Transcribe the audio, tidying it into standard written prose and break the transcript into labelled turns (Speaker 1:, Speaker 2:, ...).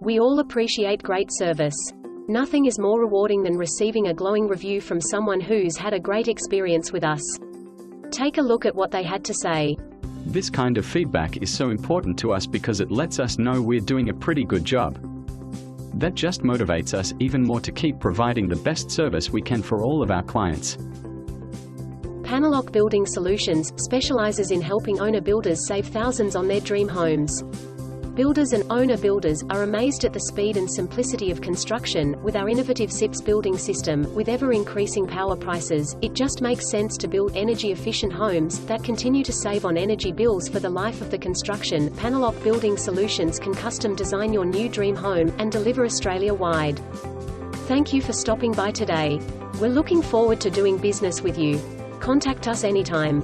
Speaker 1: We all appreciate great service. Nothing is more rewarding than receiving a glowing review from someone who's had a great experience with us. Take a look at what they had to say.
Speaker 2: This kind of feedback is so important to us because it lets us know we're doing a pretty good job. That just motivates us even more to keep providing the best service we can for all of our clients.
Speaker 1: Panelock Building Solutions specializes in helping owner-builders save thousands on their dream homes. Builders and owner-builders are amazed at the speed and simplicity of construction. With our innovative SIPS building system, with ever-increasing power prices, it just makes sense to build energy-efficient homes that continue to save on energy bills for the life of the construction. Panelock Building Solutions can custom design your new dream home, and deliver Australia-wide. Thank you for stopping by today. We're looking forward to doing business with you. Contact us anytime.